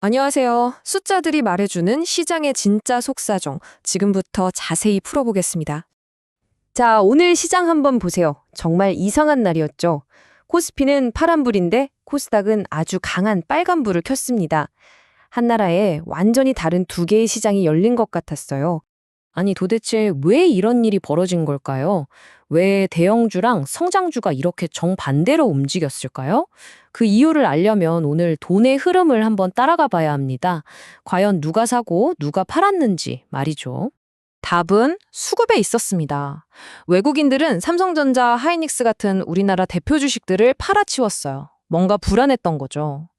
안녕하세요. 숫자들이 말해주는 시장의 진짜 속사정. 지금부터 자세히 풀어보겠습니다. 자, 오늘 시장 한번 보세요. 정말 이상한 날이었죠. 코스피는 파란불인데 코스닥은 아주 강한 빨간불을 켰습니다. 한나라에 완전히 다른 두 개의 시장이 열린 것 같았어요. 아니, 도대체 왜 이런 일이 벌어진 걸까요? 왜 대형주랑 성장주가 이렇게 정반대로 움직였을까요? 그 이유를 알려면 오늘 돈의 흐름을 한번 따라가 봐야 합니다. 과연 누가 사고 누가 팔았는지 말이죠. 답은 수급에 있었습니다. 외국인들은 삼성전자, 하이닉스 같은 우리나라 대표 주식들을 팔아치웠어요. 뭔가 불안했던 거죠.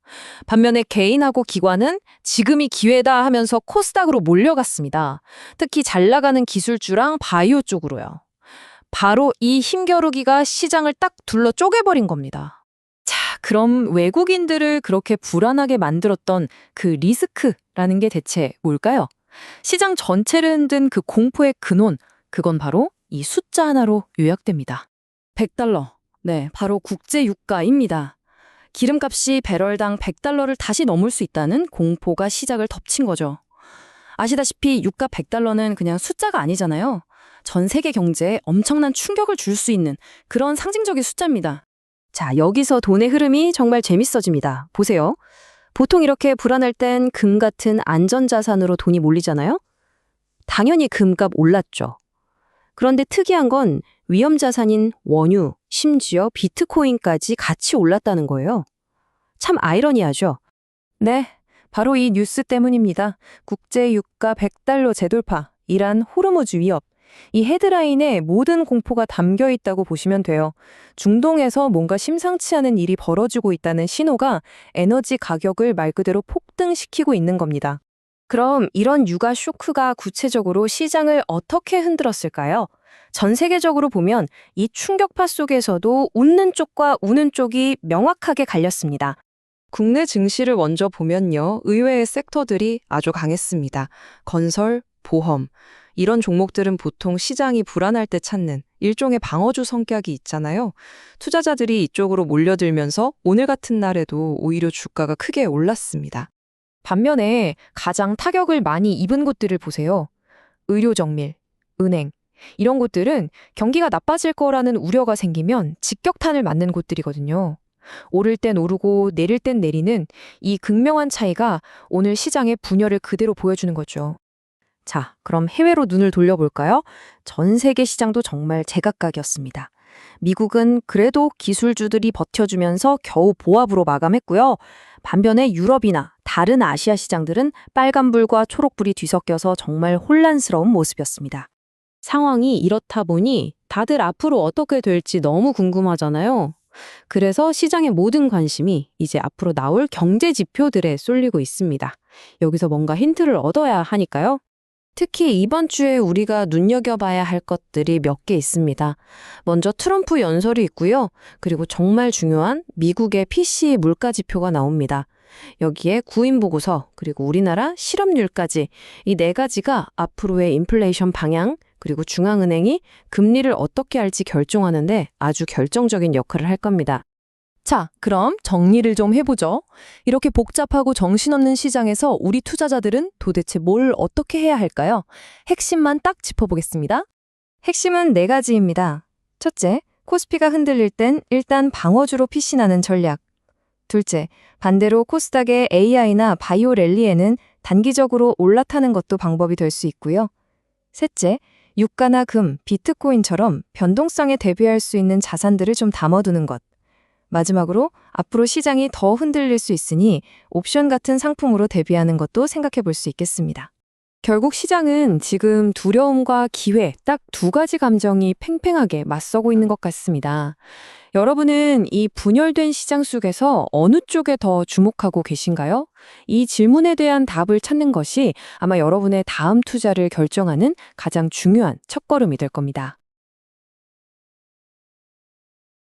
반면에 개인하고 기관은 지금이 기회다 하면서 코스닥으로 몰려갔습니다. 특히 잘 나가는 기술주랑 바이오 쪽으로요. 바로 이 힘겨루기가 시장을 딱 둘러 쪼개버린 겁니다. 자, 그럼 외국인들을 그렇게 불안하게 만들었던 그 리스크라는 게 대체 뭘까요? 시장 전체를 흔든 그 공포의 근원, 그건 바로 이 숫자 하나로 요약됩니다. 100달러. 네, 바로 국제 유가입니다. 기름값이 배럴당 100달러를 다시 넘을 수 있다는 공포가 시작을 덮친 거죠. 아시다시피 유가 100달러는 그냥 숫자가 아니잖아요. 전 세계 경제에 엄청난 충격을 줄 수 있는 그런 상징적인 숫자입니다. 자, 여기서 돈의 흐름이 정말 재밌어집니다. 보세요. 보통 이렇게 불안할 땐 금 같은 안전자산으로 돈이 몰리잖아요. 당연히 금값 올랐죠. 그런데 특이한 건 위험자산인 원유, 심지어 비트코인까지 같이 올랐다는 거예요. 참 아이러니하죠? 네, 바로 이 뉴스 때문입니다. 국제유가 100달러 재돌파, 이란 호르무즈 위협. 이 헤드라인에 모든 공포가 담겨 있다고 보시면 돼요. 중동에서 뭔가 심상치 않은 일이 벌어지고 있다는 신호가 에너지 가격을 말 그대로 폭등시키고 있는 겁니다. 그럼 이런 유가 쇼크가 구체적으로 시장을 어떻게 흔들었을까요? 전 세계적으로 보면 이 충격파 속에서도 웃는 쪽과 우는 쪽이 명확하게 갈렸습니다. 국내 증시를 먼저 보면요. 의외의 섹터들이 아주 강했습니다. 건설, 보험. 이런 종목들은 보통 시장이 불안할 때 찾는 일종의 방어주 성격이 있잖아요. 투자자들이 이쪽으로 몰려들면서 오늘 같은 날에도 오히려 주가가 크게 올랐습니다. 반면에 가장 타격을 많이 입은 곳들을 보세요. 의료정밀, 은행. 이런 곳들은 경기가 나빠질 거라는 우려가 생기면 직격탄을 맞는 곳들이거든요. 오를 땐 오르고 내릴 땐 내리는 이 극명한 차이가 오늘 시장의 분열을 그대로 보여주는 거죠. 자, 그럼 해외로 눈을 돌려볼까요? 전 세계 시장도 정말 제각각이었습니다. 미국은 그래도 기술주들이 버텨주면서 겨우 보합으로 마감했고요. 반면에 유럽이나 다른 아시아 시장들은 빨간불과 초록불이 뒤섞여서 정말 혼란스러운 모습이었습니다. 상황이 이렇다 보니 다들 앞으로 어떻게 될지 너무 궁금하잖아요. 그래서 시장의 모든 관심이 이제 앞으로 나올 경제 지표들에 쏠리고 있습니다. 여기서 뭔가 힌트를 얻어야 하니까요. 특히 이번 주에 우리가 눈여겨봐야 할 것들이 몇 개 있습니다. 먼저 트럼프 연설이 있고요. 그리고 정말 중요한 미국의 PCE 물가 지표가 나옵니다. 여기에 구인 보고서, 그리고 우리나라 실업률까지 이 네 가지가 앞으로의 인플레이션 방향, 그리고 중앙은행이 금리를 어떻게 할지 결정하는데 아주 결정적인 역할을 할 겁니다. 자, 그럼 정리를 좀 해보죠. 이렇게 복잡하고 정신없는 시장에서 우리 투자자들은 도대체 뭘 어떻게 해야 할까요? 핵심만 딱 짚어보겠습니다. 핵심은 네 가지입니다. 첫째, 코스피가 흔들릴 땐 일단 방어주로 피신하는 전략. 둘째, 반대로 코스닥의 AI나 바이오 랠리에는 단기적으로 올라타는 것도 방법이 될 수 있고요. 셋째, 유가나 금, 비트코인처럼 변동성에 대비할 수 있는 자산들을 좀 담아두는 것. 마지막으로 앞으로 시장이 더 흔들릴 수 있으니 옵션 같은 상품으로 대비하는 것도 생각해 볼 수 있겠습니다. 결국 시장은 지금 두려움과 기회 딱 두 가지 감정이 팽팽하게 맞서고 있는 것 같습니다. 여러분은 이 분열된 시장 속에서 어느 쪽에 더 주목하고 계신가요? 이 질문에 대한 답을 찾는 것이 아마 여러분의 다음 투자를 결정하는 가장 중요한 첫걸음이 될 겁니다.